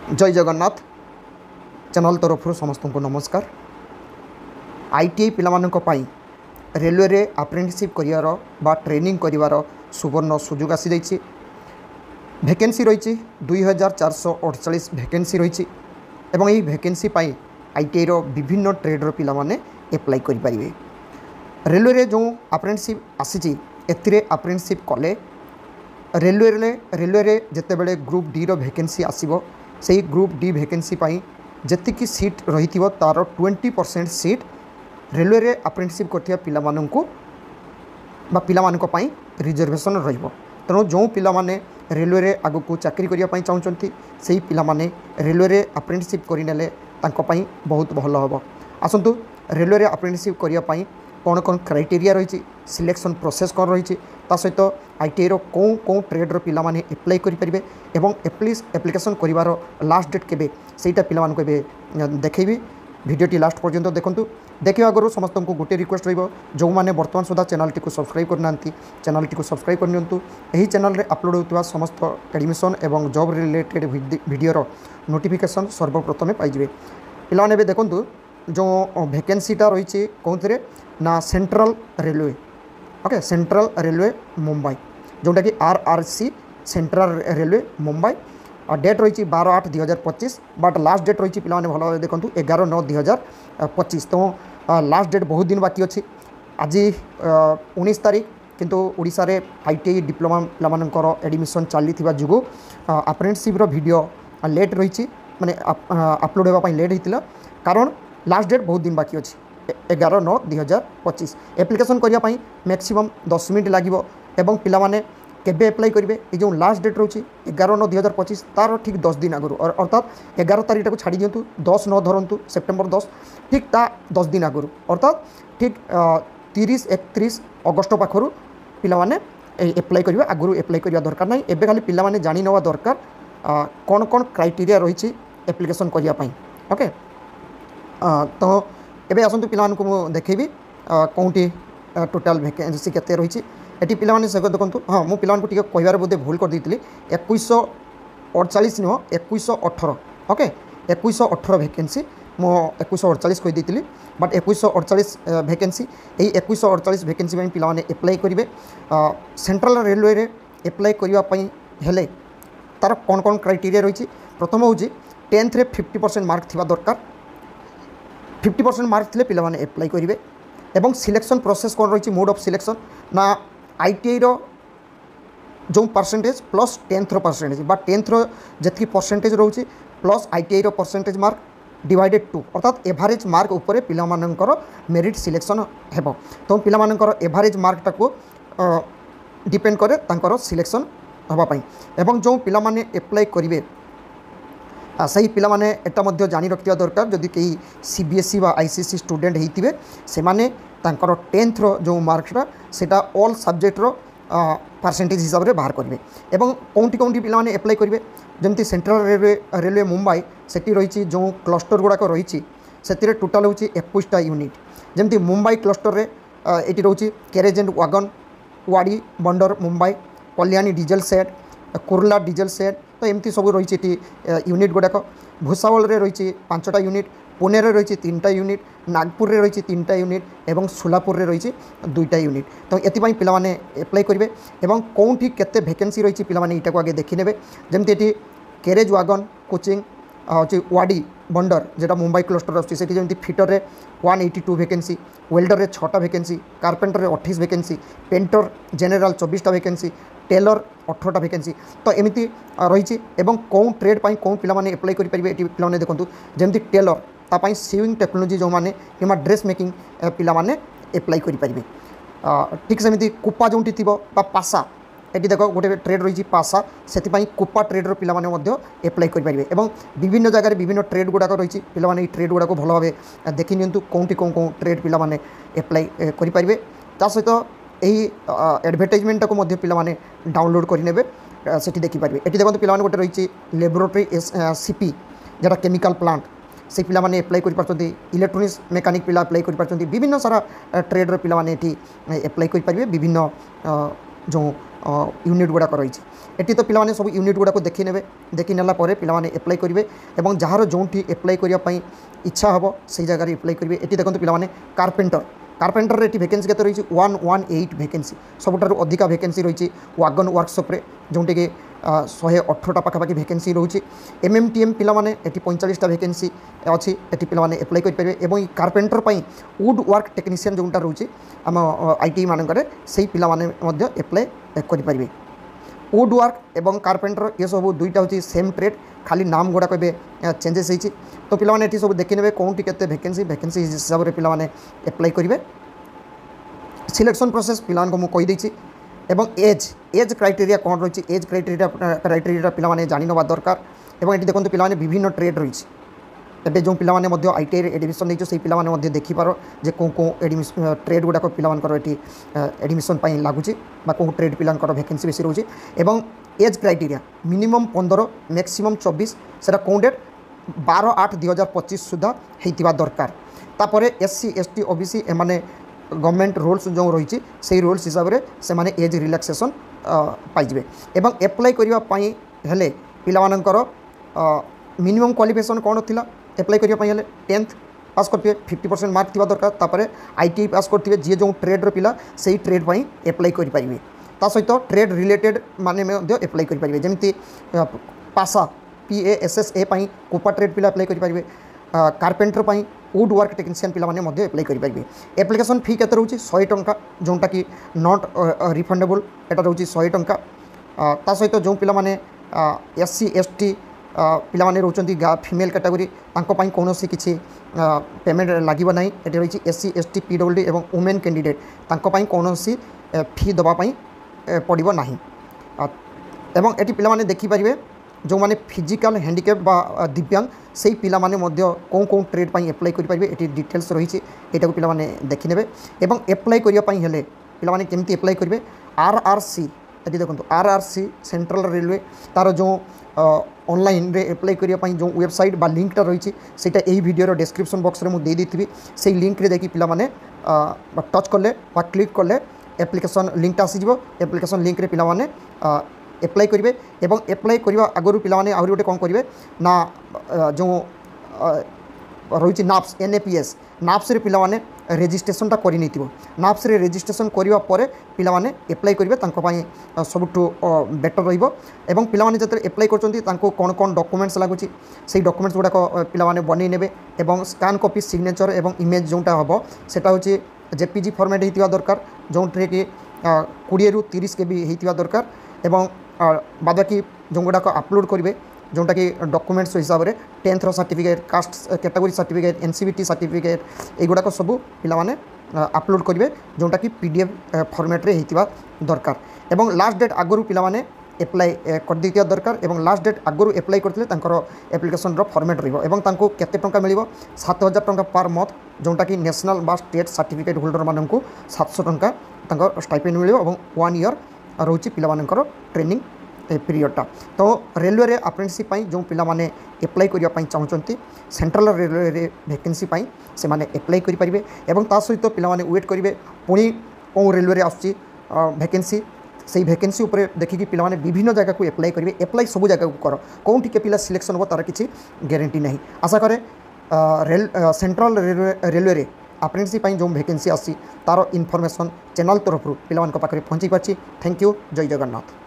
जय जगन्नाथ चैनल तरफ समस्त को नमस्कार। आईटीआई पिलामानंक पाई रेलवे रे अप्रेंटिसशिप करिवार बा ट्रेनिंग करिवार सुवर्ण सुजोग आसी जाइछि। वैकेंसी रही 2448 वैकेंसी रही एवं यही वैकेंसी पाई आईटीआई रो विभिन्न ट्रेडर पिला माने एप्लाई करि परिबे। रेलवे रे जो अप्रेंटिसशिप आसी एथिरे अप्रेंटिसशिप कले रेलवे रे जेतेबेले ग्रुप डी रो वैकेंसी आसीबो से ग्रुप डी वैकेंसी पाई जेतिकी सीट रही तार 20% सीट रेलवे रे अप्रेंटिसशिप करथिया पिला माननकु बा पिला माननक पाई रिजर्वेशन रहिबो। तेणु जो पिला माने रेलवे रे आगु को चाकरी करिया पाई चाहउचंती सेही पिला माने रेलवे रे अप्रेंटिसशिप करि नेले तांको पाई बहुत भलो हबो। आसंतु रेलवे रे अप्रेंटिसशिप करिया पाई कौन कौन क्राइटेरिया रही सिलेक्शन प्रोसेस कौन रही सहित आईटीआई रो कौन ट्रेड रो पिला माने एप्लाई करि परिबे एवं एप्लिकेशन करिवार लास्ट डेट केबे सेटा पिला मानको एबे देखैबी। भिडियोटी लास्ट पर्यंत देखंतु। देखिया आगु समस्त को गोटे रिक्वेस्ट रहिबो जो माने वर्तमान सुधा चैनल टी को सब्सक्राइब करनांती चैनल टी को सब्सक्राइब करनियंतु। एही चैनल रे अपलोड होतवा समस्त एडमिशन एवं जॉब रिलेटेड वीडियो रो नोटिफिकेशन सर्वप्रथमे पाइजिबे। पिला माने एबे देखंतु जो वैकेंसीटा रही कौन थे ना central railway okay central railway Mumbai जोटा कि आरआरसी सेंट्रल रेलवे मुंबई और डेट रही 12/8/2025 बट लास्ट डेट रही पिला भल देखो 11/9/2025। तो लास्ट डेट बहुत दिन बाकी अच्छी आज 19 तारीख किंतु ओडिशा रे आईटीआई डिप्लोमा पिलामानकर एडमिशन चली जो अप्रेंटिसशिप वीडियो लेट रही माने अपलोड होगा लेट होता कारण लास्ट डेट बहुत दिन बाकी अच्छी 11/9/2025। एप्लिकेशन करने मैक्सिमम 10 मिनट लगे एवं पिला माने केबे अप्लाई करेंगे ये जो लास्ट डेट रही 11/9/2025 तार ठीक 10 दिन आगु अर्थात 11 तारीख को छाड़ी दिंतु 10/9 धरतु सेप्टेम्बर 10 ठीक ता 10 दिन आगु अर्थात ठीक 30-31 अगस्ट पाखर पिला माने एप्लाई करेंगे आगु एप्लाई करवा दरकार ना एबे खाली पिला माने जानी नवा दरकार कौन कौन क्राइटेरिया रही एप्लिकेशन करने ओके। तो एबे आसतु पिला मानकु मु देखैबी कोंटी टोटाल वैकेंसी केते रही एटी पिला माने से देखंतु। हाँ मु पिला मानकु टिके कहबार बोधे भूल कर देइतली 2148 नुह 2118 ओके 2118 वैकेंसी मो 2148 कहि देइतली बट 2148 वैकेंसी एई 2148 वैकेंसी में पिला माने अप्लाई करिवे। सेंट्रल रेलवे रे अप्लाई करिवा पई हेले तार कौन कौन क्राइटेरिया रही प्रथम हूँ 10th रे 50% मार्क थिबा दरकार 50% मार्क थे पिला माने अप्लाई करेंगे एवं सिलेक्शन प्रोसेस कौन रही मोड ऑफ सिलेक्शन ना आईटीआई रो जो परसेंटेज प्लस 10th रो परसेंटेज बा 10th रो जति परसेंटेज रोचे प्लस आईटीआई रो परसेंटेज मार्क डिवाइडेड 2 अर्थात एवरेज मार्क उपरे पिला मानकर मेरिट सिलेक्शन हेबो। तो पिला मानकर एवरेज मार्क टाको डिपेंड करे तांकर सिलेक्शन हबा पई एवं जो पिला माने अप्लाई करेंगे सही पिला माने एटा मध्य जानी रखिया दरकार जदि कहीं सीबीएसई बा आईसीएसई स्टूडेंट होइतिबे से माने तांकर 10th रो जो मार्कटा सेटा ऑल सब्जेक्ट रो परसेंटेज हिसाब रे बाहर करिवे एवं कोंटी पिला माने अप्लाई करिवे जमती सेंट्रल रेलवे मुंबई सेठी रही जो क्लस्टर गुड़ाक रही से टोटाल हूँ 21टा यूनिट जमती मुंबई क्लस्टर रे एटी रोची carriage and wagon Wadi Bunder Mumbai कल्याणी diesel set Kurla diesel set तो एमती सब रही यूनिट गुड़ाक भुसावल रे रही 5टा यूनिट पुणे रे रही 3टा यूनिट नागपुर रे रही 3टा यूनिट एवं सोलापुर रे रही 2टा यूनिट। तो एपाई पिला माने अप्लाई करेंगे एवं कौटी केते वैकेंसी रही पिला माने इटा को आगे देखी नेबे जमती एटी कैरेज वागन कोचिंग हूँ वाड़ी बंडर जेटा मुंबई क्लस्टर आछी जमी फिटर रे 182 वैकेंसी वेल्डर रे 6टा वैकेंसी कार्पेंटर रे 28 वैकेंसी पेंटर जनरल 24टा वैकेंसी टेलर 18टा वैकेंसी। तो एमती रही एवं कौन ट्रेड पाई कौन पिला माने अप्लाई करि परिबे एटी पिला माने देखंतु जमती टेलर तापाई सिविंग टेक्नोलॉजी जो माने किमा ड्रेस मेकिंग पिला माने अप्लाई करि परिबे। ठीक सेमती कुपा जोंटी थिबो बा पासा एटी देखो गोटे ट्रेड रही पासा से कुपा ट्रेड्र पिला माने मध्य अप्लाई करि परिबे एवं विभिन्न जगह विभिन्न ट्रेड गुड़ाक रही पिला माने ट्रेड गुड़ाक भल भाव देखि नियंतु कौटी कौन कौन ट्रेड पिला माने अप्लाई करि परिबे। ता सहित यही एडवर्टाइजमेंट को मध्य पिला माने डाउनलोड करेंगे से देखिपारे। ये देखो पिला गोटे रही लेबोरेटरी सीपी जेटा केमिकल प्लांट से पिला माने अप्लाई कर पारछन्ती इलेक्ट्रोनिक्स मेकानिक पिला अप्लाई कर पारछन्ती विभिन्न सारा ट्रेड्र पिला माने एठी अप्लाई कर पारिबे विभिन्न जो यूनिट गुड़ाक रही है। तो पिलाने सब यूनिट गुड़ाक देखी ने देखी नेला पिलाने एप्लाई करेंगे और जार जो एप्लाई करने इच्छा हम से जगह एप्लाई करेंगे। ये देखो पिलाने कारपेंटर ये वैकेंसी के रही 118 वैकेंसी सबुठार अधिका वैकेंसी रही वागन वर्कशॉप रे जोटी कि 118टा पाखापाखि वैकेंसी रोचे। MMTM पिलाने ये 45टा वैकेंसी अच्छी ये पिलाने एप्लाई करेंगे। और कारपेंटर वुड वर्क टेक्नीशियन जोटा रोचे आम ITI मानक से पिलाने एप्लाई करेंगे। वुड वर्क एवं कारपेंटर ये सब दुईटा हूँ सेम ट्रेड खाली नाम गुड़ाक चेंजेस होती। तो पिलाने ये सब देखी ने कौटी के वैकेंसी हिसाब से पिलाने एप्लाई करेंगे। सिलेक्शन प्रोसेस पिलान को मुझे कहीदेची एवं एज क्राइटेरिया कौन रही एज क्राइटेरिया पिलाने जानी नवा दरकार। एवं ये देखो पिलाने विभिन्न ट्रेड रही एवं जो पिलाने ITI एडमिशन नहीं से पिलाने देखिपार जे कौ ट्रेड गुड़ाक पिलांकर एडमिशन लगुच कौ ट्रेड पिलांकर वैकेंसी बेसी रोचे। एवं एज क्राइटेरिया मिनिमम 15 मैक्सिमम 24 से कौन डेट 12/8/2025 सुधा होता दरकार। तापर SC ST OBC एमाने गवर्नमेंट रूल्स जो रही से रूल्स हिसाब से माने एज रिलैक्सेशन पाइबे। एवं एप्लाई करने हेले पिलामानंकर मिनिमम क्वालिफिकेशन कौन थिला एप्लाई करने हेले 10th पास करते 50% मार्क थी दरकार। तापर ITI पास करते जी जो ट्रेड्र पिला से ट्रेड पर एप्लाई करेंगे। ता सहित ट्रेड रिलेटेड माने एप्लाई करेंगे जमी पासा PASSA कोपा ट्रेड पिला एप्लाई करेंगे। कारपेंटर वुड वर्क टेक्नीशियन पिलाने एप्लाई करेंगे। एप्लिकेशन फी केते रोचे 100 टंका जोटा कि नॉट रिफंडेबल एटा रोचे 100 टंका। ता सहित जो पिलाने SC ST पिलाने रोचंती फीमेल कैटेगरी तांको कौन किसी पेमेंट लगे ना। ये रही SC ST PWD एवं वुमेन कैंडिडेट तांको कौन फी दवाई पड़ो ना। एवं ये पिलाने देखिपारे जो माने फिजिकल हैंडिकैप बा दिव्यांग से पिलाने कौन कौन ट्रेड एप्लाई करेंगे ये डिटेल्स रही है। को पिलाने देखी ने एवं एप्लाई करने हेले पिलाने केमती एप्लाई करेंगे। RRC ये देखो RRC सेंट्रल रेलवे तार जो ऑनलाइन रे एप्लाई करने जो वेबसाइट बा लिंकटा रही है यही वीडियो डिस्क्रिप्शन बॉक्स में मुझे देदी से लिंक रे देखी पिलाने टच कले बा क्लिक कले एप्लिकेशन लिंकटा आसीज। एप्लिकेशन लिंक रे पिलाने एप्लाई करेंगे। एवं एप्लाई करने आगु पिलाने आहरी गोटे कौन करेंगे ना जो रही नाप्स NAPS नाप्स रे पिलाने रेजिस्ट्रेशनटा कर नाप्स रे रेजिस्ट्रेशन करने पर पिलाने एप्लाई करेंगे सबुठु बेटर रहिबो। एवं पिलाने जब एप्लाई कर कौन कौन डॉक्यूमेंट्स लगुच से डॉक्यूमेंट्स गुड़ाक पिलाने बन ने एवं स्कैन कॉपी सिग्नेचर एवं इमेज जोटा हम सेटा हूँ JPG फॉर्मेट होता दरकार जो कि 20 ରୁ 30 KB होता दरकार। एवं बाद बाकी जो गुड़ाक अपलोड करेंगे जोटा कि डॉक्यूमेंट्स हिसाब से 10th certificate caste category certificate NCVT certificate युवाक सब पिलाने अपलोड करेंगे जोटा कि PDF फॉर्मेट रे होता दरकार। एवं लास्ट डेट आगु पिलाने एप्लाई कर देता दरकार। एवं लास्ट डेट आगु एप्लाई करते एप्लिकेशन फॉर्मेट रही केते टंका मिलिबो 7000 टंका पर मंथ जोटा कि नेशनल बा स्टेट सर्टिफिकेट होल्डर मानू 700 टंका स्टाइपेंड मिले। 1 ईयर रोचे पिलामानकर ट्रेनिंग पीरियडटा। तो रेलवे अप्रेंटिसशिप जो पिलाने एप्लाई करने चाहते सेंट्रल रेलवे वैकेंसी से माने एप्लाई करेंगे। एवं ता सहित पिलाने वेट करेंगे पुणी कौन रेलवे आसूँ वैकेंसी से वैकेंसी उपर देखिए पिलाने विभिन्न जगह को एप्लाई करेंगे। एप्लाई सब जगह को कर कौन टिके पिला सिलेक्शन हो तार किसी गारंटी नहीं। आशा करे सेंट्रल रेलवे अप्रेंटिसशिप जो वैकेंसी आसी तार इनफॉरमेशन चैनल तरफ पिला पाखे पहुँची पार्टी। Thank you. जय जगन्नाथ।